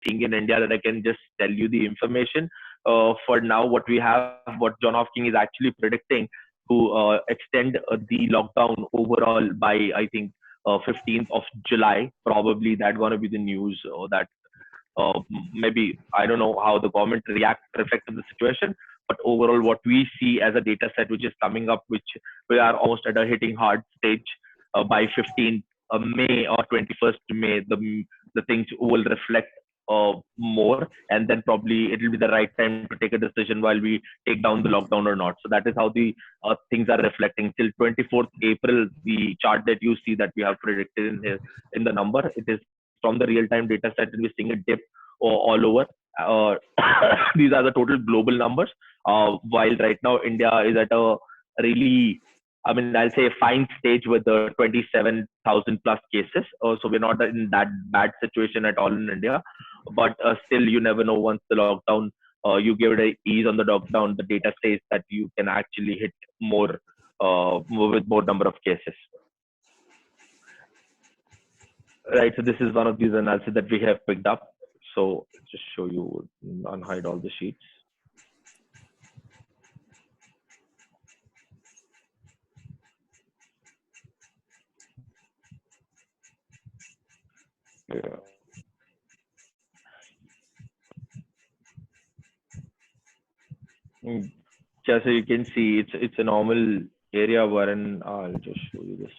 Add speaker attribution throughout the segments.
Speaker 1: seeing in India that I can just tell you the information. For now, what we have, what John Hopkins is actually predicting to extend the lockdown overall by, I think, 15th of July. Probably that's going to be the news, that maybe I don't know how the government reflect to the situation, but overall, what we see as a data set which is coming up, which we are almost at a hitting hard stage by 15th May or 21st May, the things will reflect more, and then probably it will be the right time to take a decision while we take down the lockdown or not. So that is how the things are reflecting. Till 24th April, the chart that you see that we have predicted in here in the number, it is from the real-time data set, and we're seeing a dip all over. Uh, these are the total global numbers. While right now India is at a really, I mean, I'll say a fine stage with the 27,000 plus cases. So we're not in that bad situation at all in India. But still, you never know once the lockdown, you give it a ease on the lockdown, the data says that you can actually hit more, with more number of cases. Right. So this is one of these analyses that we have picked up. So just show you, unhide all the sheets. Yeah. Just so you can see, it's a normal area wherein I'll just show you this.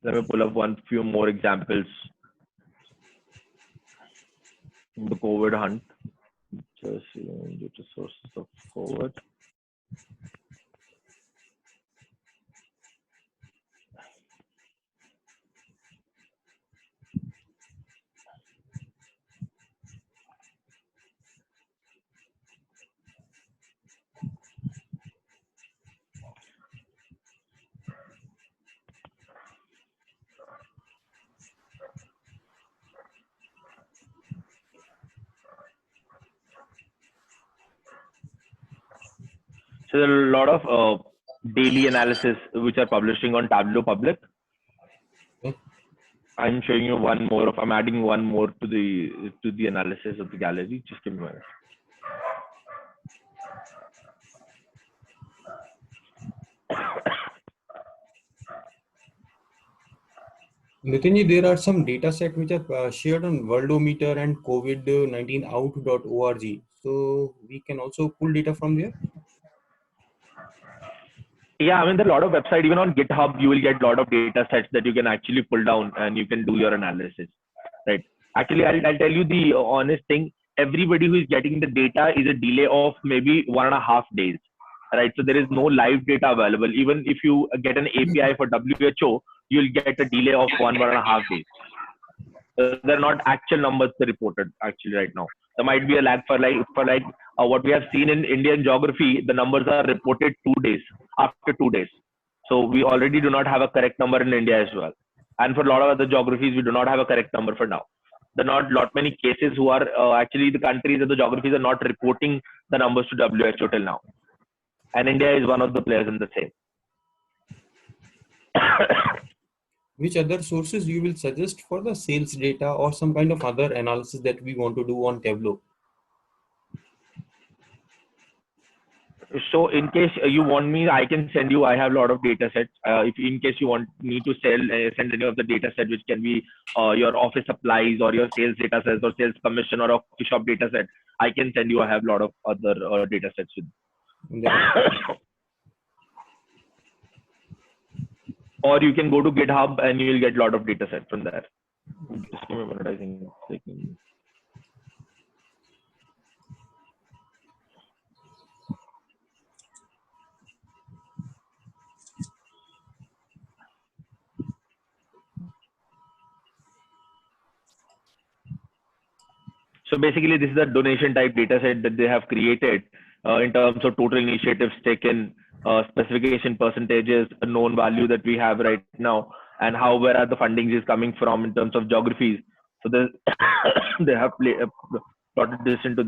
Speaker 1: Let me pull up one few more examples. The COVID hunt. Just due to sources of COVID. So there are a lot of daily analysis which are publishing on Tableau Public. I'm showing you one more of. I'm adding one more to the analysis of the gallery. Just give me a minute.
Speaker 2: Nitinji, there are some data set which are shared on Worldometer and COVID-19out.org. So we can also pull data from there.
Speaker 1: Yeah, I mean, there are a lot of websites. Even on GitHub, you will get a lot of data sets that you can actually pull down and you can do your analysis. Right. Actually, I'll tell you the honest thing. Everybody who is getting the data is a delay of maybe 1.5 days. Right. So there is no live data available. Even if you get an API for WHO, you'll get a delay of 1.5 days. They're not actual numbers they reported actually right now. There might be a lag for what we have seen in Indian geography. The numbers are reported 2 days after 2 days. So we already do not have a correct number in India as well. And for a lot of other geographies, we do not have a correct number for now. There are not lot many cases who are actually the countries and the geographies are not reporting the numbers to WHO till now. And India is one of the players in the same.
Speaker 2: Which other sources you will suggest for the sales data or some kind of other analysis that we want to do on Tableau?
Speaker 1: So in case you want me, I can send you. I have a lot of data sets. If in case you want me to send any of the data set, which can be your office supplies or your sales data sets or sales commission or a coffee shop data set, I can send you. I have a lot of other data sets with. Or you can go to GitHub and you will get a lot of data sets from there. Just give me a minute, I think. So basically, this is a donation type data set that they have created in terms of total initiatives taken, specification percentages, a known value that we have right now, and where are the fundings is coming from in terms of geographies. So they have plotted this into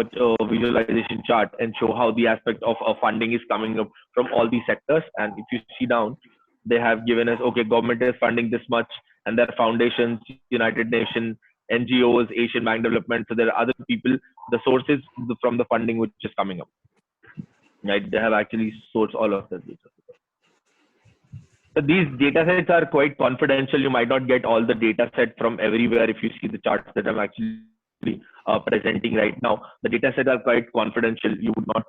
Speaker 1: a visualization chart and show how the aspect of funding is coming up from all these sectors. And if you see down, They have given us, okay, government is funding this much, and there are foundations, United Nations, NGOs, Asian Bank Development. So there are other people, the sources from the funding which is coming up. Right? They have actually sourced all of this. So these data sets are quite confidential. You might not get all the data set from everywhere. If you see the charts that I'm actually presenting right now, the data sets are quite confidential. You would not,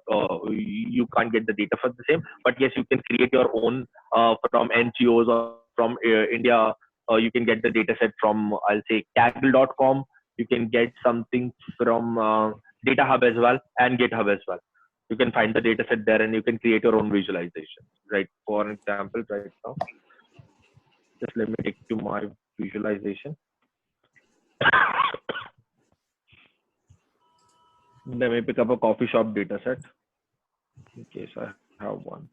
Speaker 1: you can't get the data for the same. But yes, you can create your own from NGOs or from India. You can get the data set from, I'll say, Kaggle.com. You can get something from Data Hub as well and GitHub as well. You can find the data set there and you can create your own visualization, right? For example, right now, just let me take to my visualization. Let me pick up a coffee shop data set in case I have one.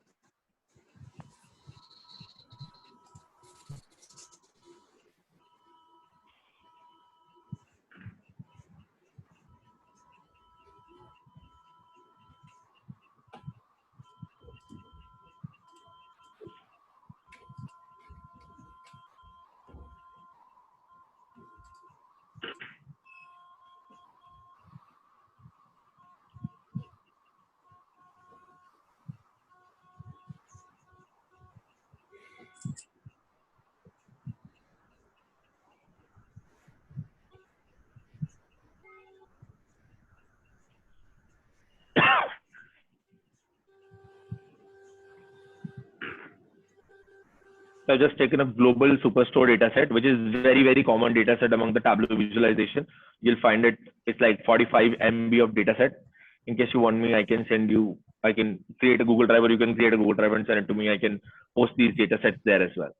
Speaker 1: So I've just taken a global superstore data set, which is very, very common data set among the Tableau visualization. You'll find it, it's like 45 MB of data set. In case you want me, I can send you, I can create a Google Drive, or you can create a Google Drive and send it to me. I can post these data sets there as well.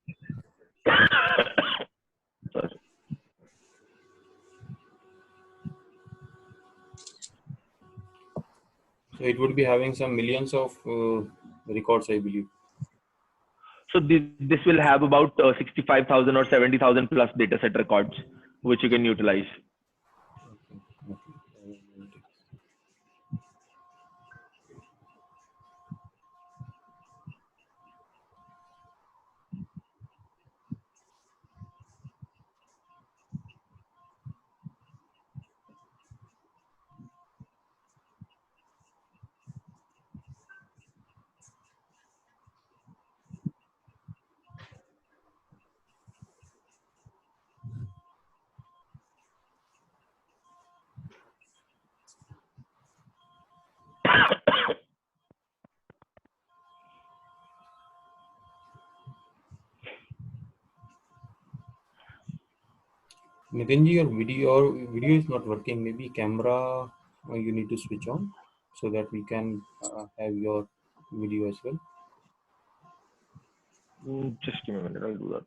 Speaker 1: Sorry.
Speaker 2: So it would be having some millions of records, I believe.
Speaker 1: So this will have about 65,000 or 70,000 plus data set records, which you can utilize.
Speaker 2: Nitinji, your video is not working. Maybe camera you need to switch on so that we can have your video as well.
Speaker 1: Just give me a minute, I'll do that.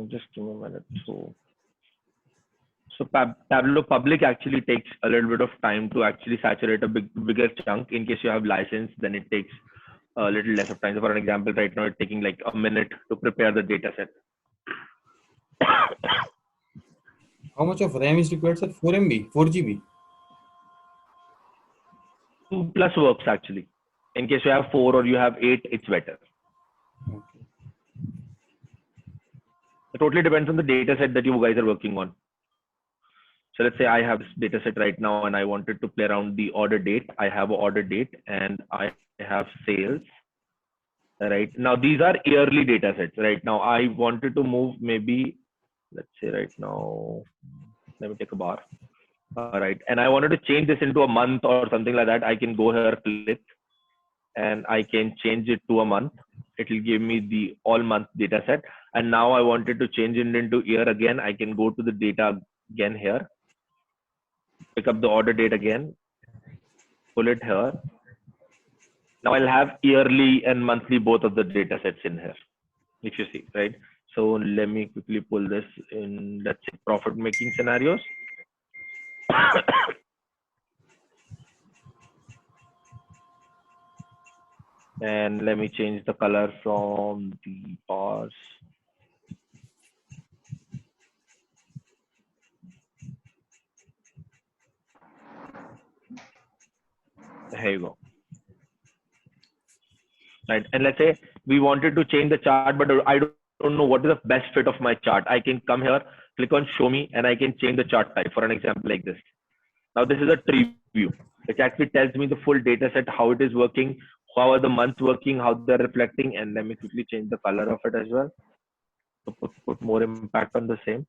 Speaker 1: Just give me a minute. So Tableau Public actually takes a little bit of time to actually saturate a bigger chunk. In case you have license, then it takes a little less of time. So for an example, right now it's taking like a minute to prepare the data set.
Speaker 2: How much of RAM is required, sir? 4 MB, 4 GB?
Speaker 1: 2 plus works actually. In case you have 4 or you have 8, it's better.
Speaker 2: Okay.
Speaker 1: It totally depends on the data set that you guys are working on. So let's say I have this data set right now and I wanted to play around the order date. I have an order date and I have sales. Right now, these are yearly data sets. Right now, I wanted to move maybe, let's say right now, let me take a bar. All right. And I wanted to change this into a month or something like that. I can go here, click, and I can change it to a month. It will give me the all month data set. And now I wanted to change it into year again. I can go to the data again here, pick up the order date again, pull it here. Now I'll have yearly and monthly, both of the data sets in here, if you see, right? So let me quickly pull this in, let's say, profit making scenarios. And let me change the color from the bars. Here you go. Right. And let's say we wanted to change the chart, but I don't know what is the best fit of my chart. I can come here, click on show me, and I can change the chart type for an example like this. Now this is a tree view, which actually tells me the full data set, how it is working, how are the months working, how they're reflecting. And let me quickly change the color of it as well to put more impact on the same.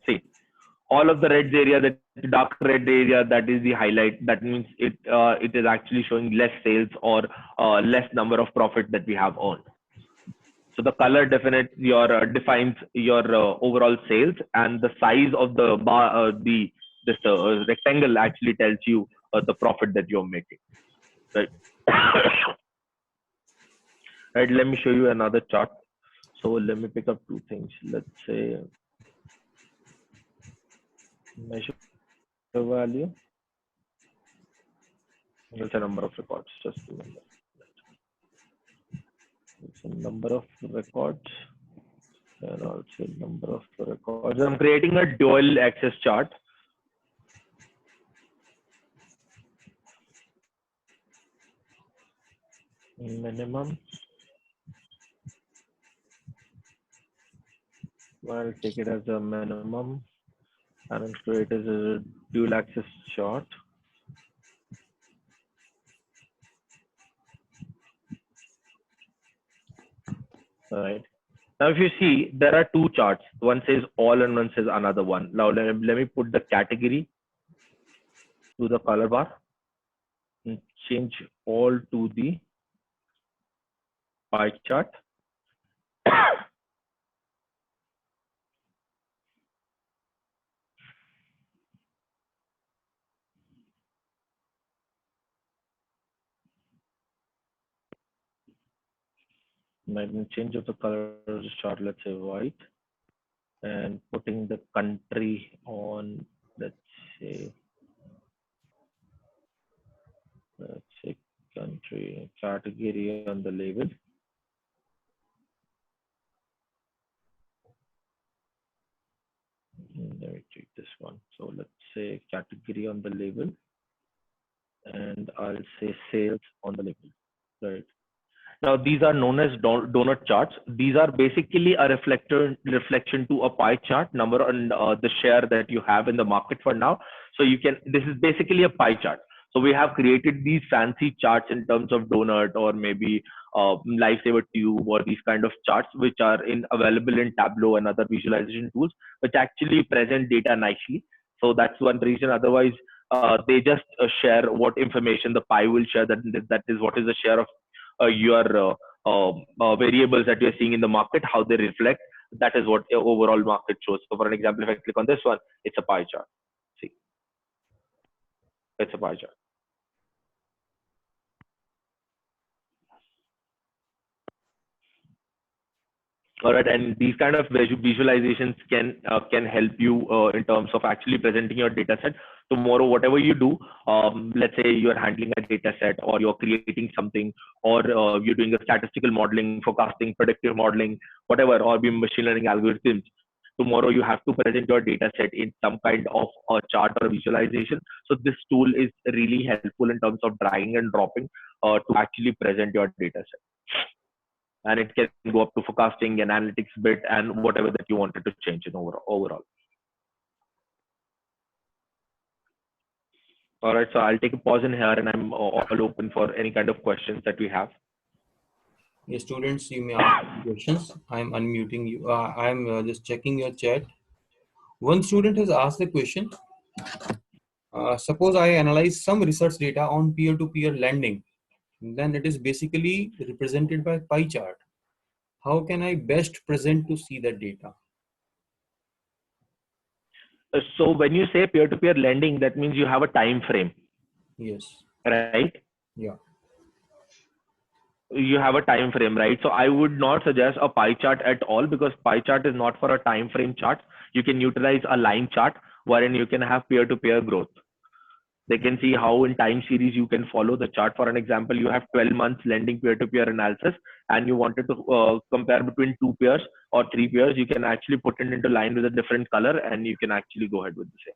Speaker 1: See, all of the red area, the dark red area, that is the highlight. That means it is actually showing less sales or less number of profit that we have earned. So the color defines your overall sales, and the size of the bar, this rectangle actually tells you the profit that you're making. Right. Right. Let me show you another chart. So let me pick up two things. Let's say measure value. It's a number of records. Just remember. It's a number of records. And also number of records. I'm creating a dual axis chart. Minimum. I'll take it as a minimum and I'll create as a dual axis chart. All right. Now, if you see, there are two charts. One says all and one says another one. Now, let me put the category to the color bar and change all to the pie chart. Let me change of the color of the chart, let's say white, and putting the country on, let's say country, category on the label. Let me take this one. So let's say category on the label, and I'll say sales on the label. Right. Now these are known as donut charts. These are basically a reflection to a pie chart number on the share that you have in the market for now. So this is basically a pie chart. So we have created these fancy charts in terms of donut or maybe Lifesaver Tube or these kind of charts, which are available in Tableau and other visualization tools, which actually present data nicely. So that's one reason. Otherwise, they just share what information the pie will share. That is what is the share of your variables that you're seeing in the market, how they reflect. That is what your overall market shows. So for an example, if I click on this one, it's a pie chart. See, it's a pie chart. All right, and these kind of visualizations can help you in terms of actually presenting your data set. Tomorrow, whatever you do, let's say you're handling a data set or you're creating something, or you're doing a statistical modeling, forecasting, predictive modeling, whatever, or be machine learning algorithms. Tomorrow you have to present your data set in some kind of a chart or a visualization. So this tool is really helpful in terms of dragging and dropping to actually present your data set. And it can go up to forecasting and analytics bit and whatever that you wanted to change in overall. All right, so I'll take a pause in here and I'm all open for any kind of questions that we have.
Speaker 2: Yes, students, you may ask questions. I'm unmuting you. I'm just checking your chat. One student has asked the question. Suppose I analyze some research data on peer-to-peer lending, then it is basically represented by pie chart. How can I best present to see that data?
Speaker 1: So when you say peer-to-peer lending, that means you have a time frame.
Speaker 2: Yes.
Speaker 1: Right?
Speaker 2: Yeah.
Speaker 1: You have a time frame, right? So I would not suggest a pie chart at all, because pie chart is not for a time frame chart. You can utilize a line chart wherein you can have peer-to-peer growth. They can see how in time series you can follow the chart. For an example, you have 12 months lending peer-to-peer analysis, and you wanted to compare between two pairs or three pairs. You can actually put it into line with a different color, and you can actually go ahead with the same.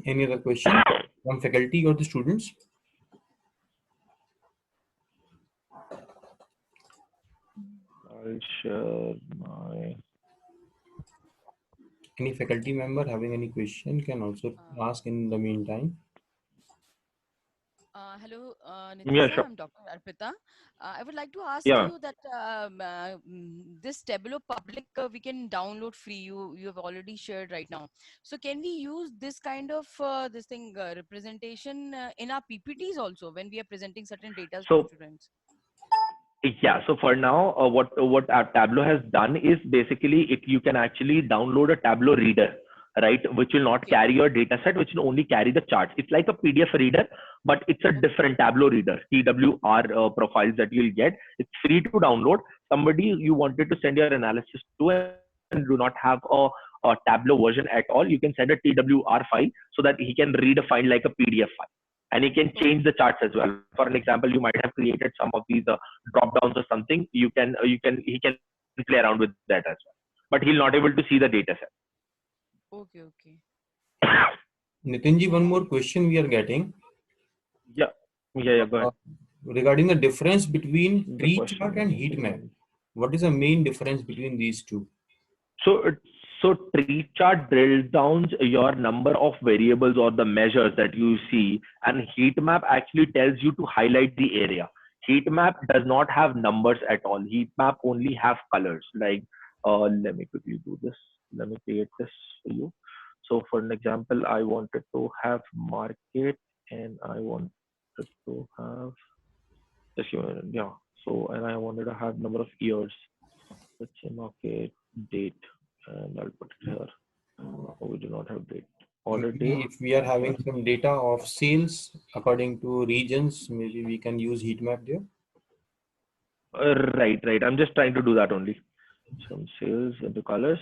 Speaker 2: Any other question from faculty or the students?
Speaker 1: I'll share my.
Speaker 2: Any faculty member having any question can also ask in the meantime.
Speaker 3: Hello,
Speaker 1: Yeah,
Speaker 3: Nitin sir,
Speaker 1: sure.
Speaker 3: I'm Dr. Arpita. I would like to ask
Speaker 1: Yeah.
Speaker 3: you that this Tableau public we can download free. You have already shared right now. So can we use this kind of this thing representation in our PPTs also when we are presenting certain data to students?
Speaker 1: Yeah, so for now, what our Tableau has done is basically you can actually download a Tableau reader, right? Which will not carry your data set, which will only carry the charts. It's like a PDF reader, but it's a different Tableau reader, TWR profiles that you'll get. It's free to download. Somebody you wanted to send your analysis to and do not have a Tableau version at all, you can send a TWR file so that he can read a file like a PDF file. And he can change the charts as well. For an example, you might have created some of these drop downs or something. He can play around with that as well. But he'll not able to see the data set.
Speaker 3: Okay, okay.
Speaker 2: Nitinji, one more question we are getting.
Speaker 1: Yeah, go ahead.
Speaker 2: Regarding the difference between tree chart and heat map, what is the main difference between these two?
Speaker 1: So tree chart drills down your number of variables or the measures that you see, and heat map actually tells you to highlight the area. Heat map does not have numbers at all. Heat map only have colors. Like, let me quickly do this. Let me create this for you. So for an example, I wanted to have market, and I wanted to have yeah. So, and I wanted to have number of years. Let's say market date. And I'll put it here. We do not have date. Order date.
Speaker 2: If we are having some data of sales according to regions, maybe we can use heat map there.
Speaker 1: Right. I'm just trying to do that only. Some sales into colors.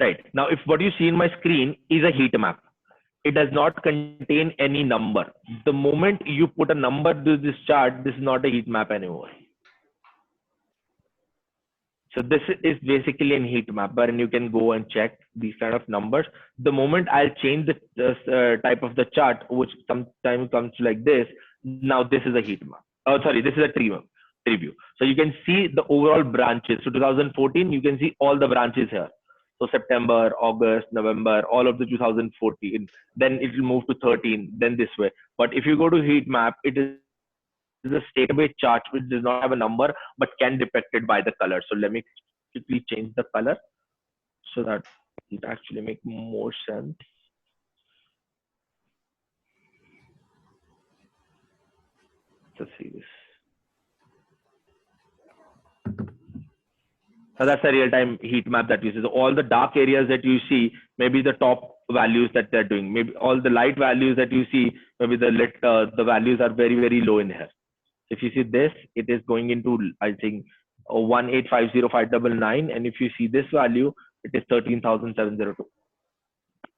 Speaker 1: Right. Now, if what you see in my screen is a heat map, it does not contain any number. The moment you put a number to this chart, this is not a heat map anymore. So this is basically a heat map, and you can go and check these kind of numbers. The moment I'll change the type of the chart, which sometimes comes like this, now this is a heat map. Oh, sorry, this is a tree view. So you can see the overall branches. So 2014, you can see all the branches here. So September, August, November, all of the 2014. Then it will move to 13, then this way. But if you go to heat map, it is a state-based chart which does not have a number but can be depicted by the color. So let me quickly change the color so that it actually makes more sense. Let's see this. So that's a real-time heat map that you see. So all the dark areas that you see, maybe the top values that they're doing. Maybe all the light values that you see, maybe the values are very, very low in here. If you see this, it is going into, I think, 1850599, and if you see this value, it is 13,702.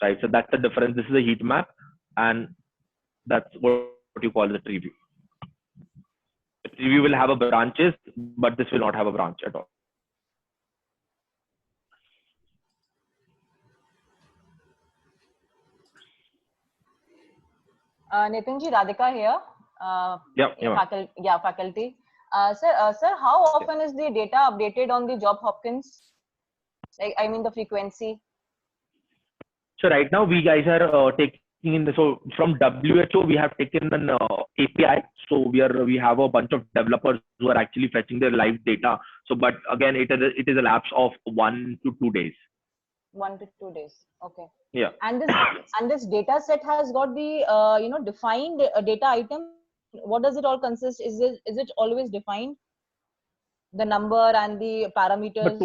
Speaker 1: Right. So that's the difference. This is a heat map, and that's what you call the tree view. The tree view will have a branches, but this will not have a branch at all.
Speaker 4: Nitinji, Radhika here. Faculty. Sir, how often is the data updated on the Job Hopkins? Like, I mean the frequency.
Speaker 1: So right now we guys are taking in the, so from WHO we have taken an API. So we have a bunch of developers who are actually fetching their live data. So, but again, it is a lapse of 1 to 2 days.
Speaker 4: 1 to 2 days. Okay.
Speaker 1: Yeah.
Speaker 4: And this data set has got the defined data item. What does it all consist? Is it always defined? The number and the parameters?
Speaker 1: But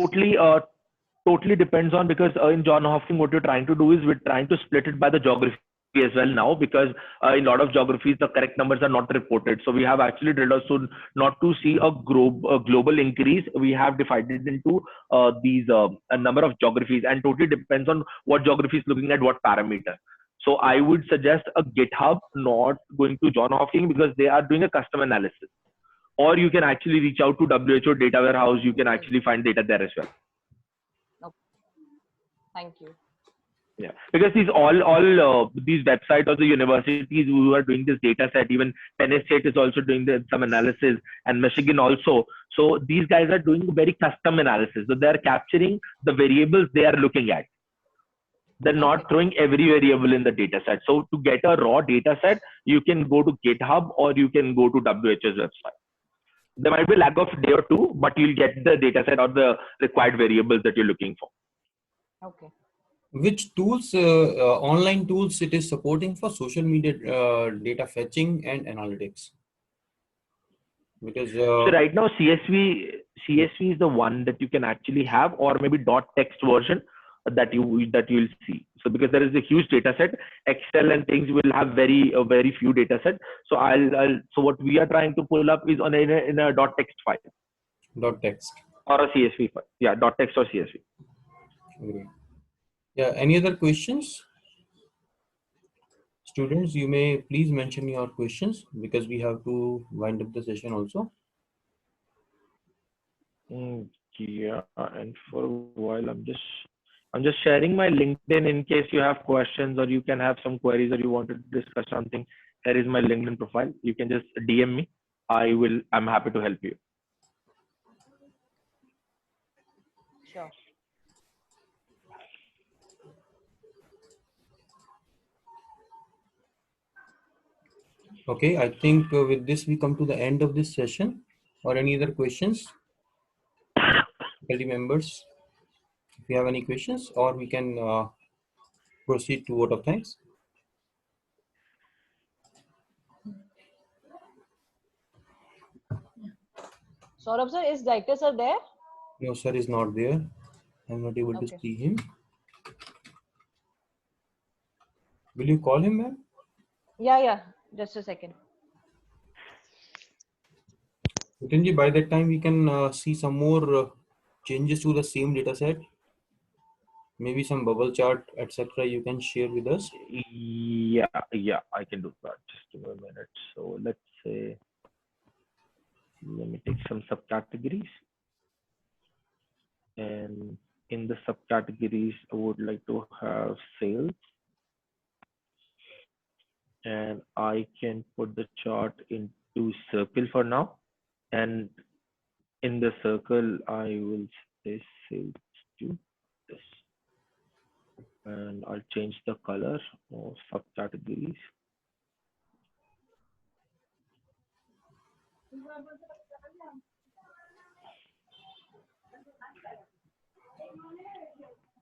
Speaker 1: totally depends on, because in John Hopkins what you're trying to do is we're trying to split it by the geography as well now, because in a lot of geographies the correct numbers are not reported. So we have actually drilled out, so not to see a global increase, we have divided into these a number of geographies, and totally depends on what geography is looking at what parameter. So I would suggest a GitHub, not going to John Hopkins, because they are doing a custom analysis. Or you can actually reach out to WHO Data Warehouse. You can actually find data there as well.
Speaker 4: Okay. Thank you.
Speaker 1: Yeah, because these these websites or the universities who are doing this data set, even Penn State is also doing some analysis, and Michigan also. So these guys are doing very custom analysis. So they are capturing the variables they are looking at. They're not throwing every variable in the data set. So to get a raw data set, you can go to GitHub or you can go to WH's website. There might be a lag of a day or two, but you'll get the data set or the required variables that you're looking for.
Speaker 4: Okay.
Speaker 2: Which tools, online tools it is supporting for social media data fetching and analytics? Because
Speaker 1: so right now CSV is the one that you can actually have, or maybe .text version that you'll see. So because there is a huge data set, Excel and things will have very few data set. So so what we are trying to pull up is in a .text file.
Speaker 2: .text
Speaker 1: Or a CSV file. Yeah, .text or CSV.
Speaker 2: Great. Yeah, any other questions? Students, you may please mention your questions because we have to wind up the session also.
Speaker 1: Yeah, and for a while I'm just sharing my LinkedIn in case you have questions or you can have some queries or you want to discuss something. There is my LinkedIn profile. You can just DM me. I'm happy to help you.
Speaker 4: Sure.
Speaker 2: Okay, I think with this we come to the end of this session. Or any other questions? Faculty members, if you have any questions, or we can proceed to vote of thanks.
Speaker 4: Saurabh sir, is director sir there?
Speaker 2: No, sir is not there. I'm not able to see him. Will you call him, ma'am?
Speaker 4: Yeah. Just a second.
Speaker 2: Nitinji, by that time we can see some more changes to the same data set. Maybe some bubble chart, etc. you can share with us.
Speaker 1: Yeah, I can do that. Just give me a minute. So let's say, let me take some subcategories. And in the subcategories, I would like to have sales. And I can put the chart into circle for now. And in the circle, I will say sales to this. And I'll change the color of subcategories.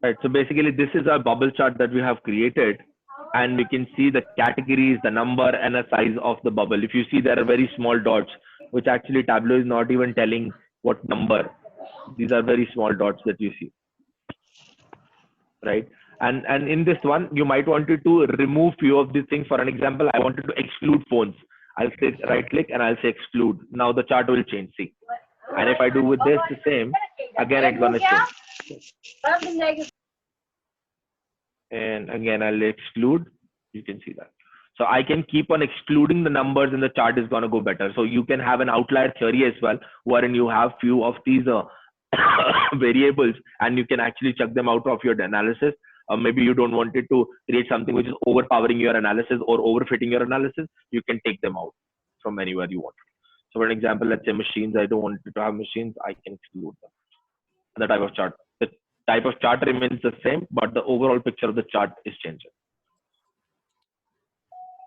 Speaker 1: Right, so basically this is our bubble chart that we have created, and we can see the categories, the number and the size of the bubble. If you see, there are very small dots, which actually Tableau is not even telling what number. These are very small dots that you see, right? And in this one, you might wanted to remove few of these things. For an example, I wanted to exclude phones. I'll say right click and I'll say exclude. Now the chart will change, see. And if I do with this the same, again it's gonna change. And again I'll exclude. You can see that. So I can keep on excluding the numbers and the chart is gonna go better. So you can have an outlier theory as well, wherein you have few of these variables and you can actually check them out of your analysis. Maybe you don't want it to create something which is overpowering your analysis or overfitting your analysis. You can take them out from anywhere you want. So for an example, let's say machines. I don't want it to have machines. I can exclude them. The type of chart. The type of chart remains the same, but the overall picture of the chart is changing.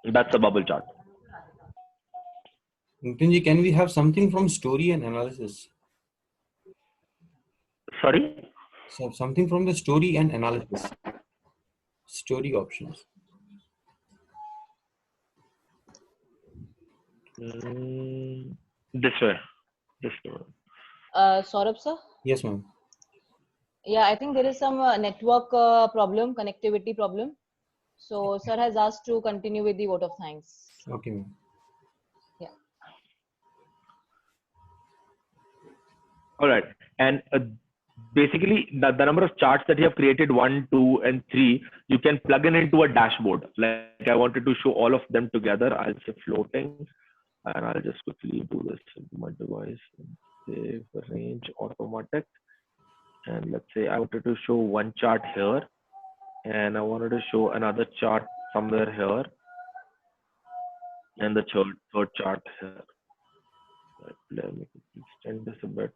Speaker 1: That's a bubble chart.
Speaker 2: Nitinji, can we have something from story and analysis?
Speaker 1: Sorry?
Speaker 2: So something from the story and analysis. Story options.
Speaker 1: This way.
Speaker 4: Saurabh sir?
Speaker 2: Yes, ma'am.
Speaker 4: Yeah, I think there is some network problem, connectivity problem. So sir has asked to continue with the vote of thanks.
Speaker 2: Okay, ma'am.
Speaker 4: Yeah.
Speaker 1: All right. And basically the number of charts that you have created, 1, 2, and 3, you can plug in into a dashboard. Like I wanted to show all of them together. I'll say floating, and I'll just quickly do this into my device. Save range automatic, and let's say I wanted to show one chart here, and I wanted to show another chart somewhere here, and the third chart here. Let me extend this a bit.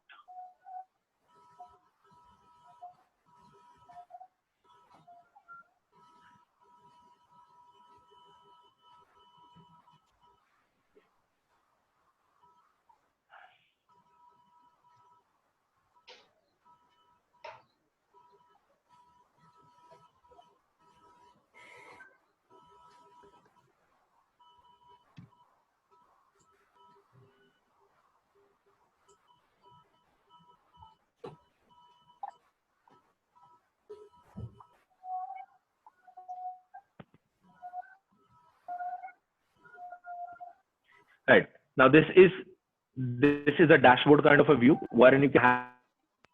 Speaker 1: Right. Now this is a dashboard kind of a view wherein you can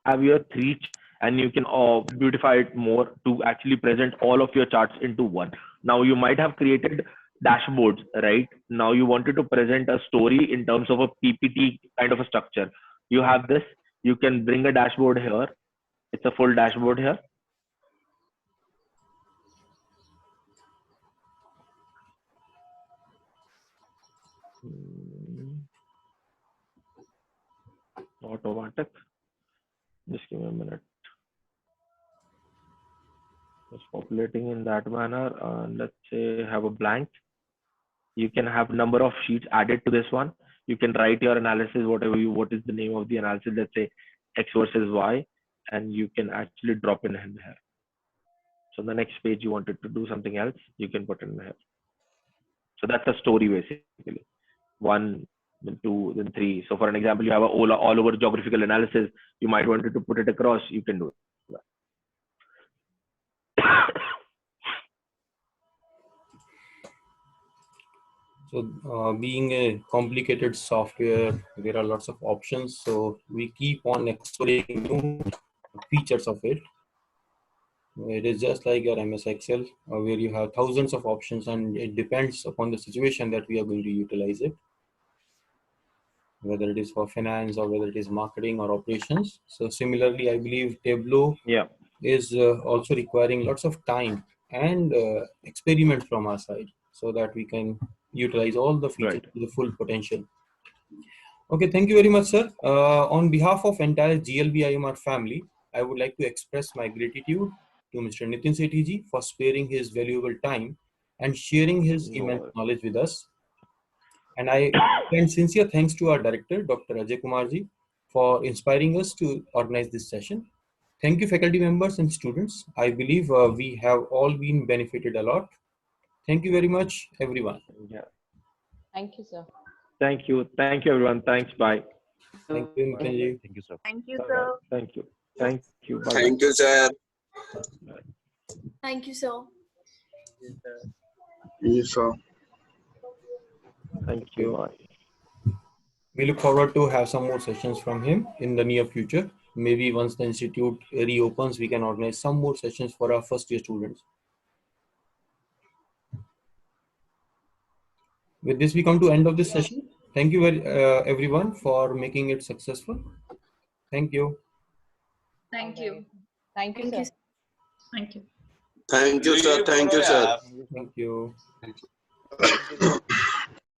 Speaker 1: have your three and you can beautify it more to actually present all of your charts into one. Now you might have created dashboards, right? Now you wanted to present a story in terms of a PPT kind of a structure. You have this, you can bring a dashboard here. It's a full dashboard here. Automatic. Just give me a minute. It's populating in that manner. Let's say have a blank. You can have number of sheets added to this one. You can write your analysis, what is the name of the analysis, let's say X versus Y, and you can actually drop in here. So the next page you wanted to do something else, you can put in here. So that's a story basically. 1, then 2, then 3. So for an example, you have a all over geographical analysis. You might wanted to put it across. You can do it.
Speaker 2: So being a complicated software, there are lots of options. So we keep on exploring new features of it. It is just like your MS Excel, where you have thousands of options, and it depends upon the situation that we are going to utilize it, whether it is for finance or whether it is marketing or operations. So similarly, I believe Tableau is also requiring lots of time and experiment from our side so that we can utilize all the features to the full potential. Okay, thank you very much, sir. On behalf of entire GLB IMR family, I would like to express my gratitude to Mr. Nitin Sethi for sparing his valuable time and sharing his immense knowledge with us. And I extend sincere thanks to our director, Dr. Ajay Kumarji, for inspiring us to organize this session. Thank you, faculty members and students. I believe we have all been benefited a lot. Thank you very much, everyone.
Speaker 1: Yeah.
Speaker 4: Thank you, sir.
Speaker 1: Thank you. Thank you, everyone. Thanks. Bye.
Speaker 2: Thank you, Nitin.
Speaker 5: Thank you, sir.
Speaker 6: Thank you, sir.
Speaker 1: Thank you. Thank you. Bye.
Speaker 7: Thank you, sir.
Speaker 6: Thank you, sir.
Speaker 7: Yes, sir.
Speaker 1: Thank you. Bye.
Speaker 2: We look forward to have some more sessions from him in the near future. Maybe once the institute reopens, we can organize some more sessions for our first year students. With this, we come to end of this session. Thank you everyone for making it successful. Thank you.
Speaker 6: Thank you.
Speaker 4: Thank you, sir.
Speaker 6: Thank you.
Speaker 7: Thank you, sir. Thank you, sir.
Speaker 2: Thank you.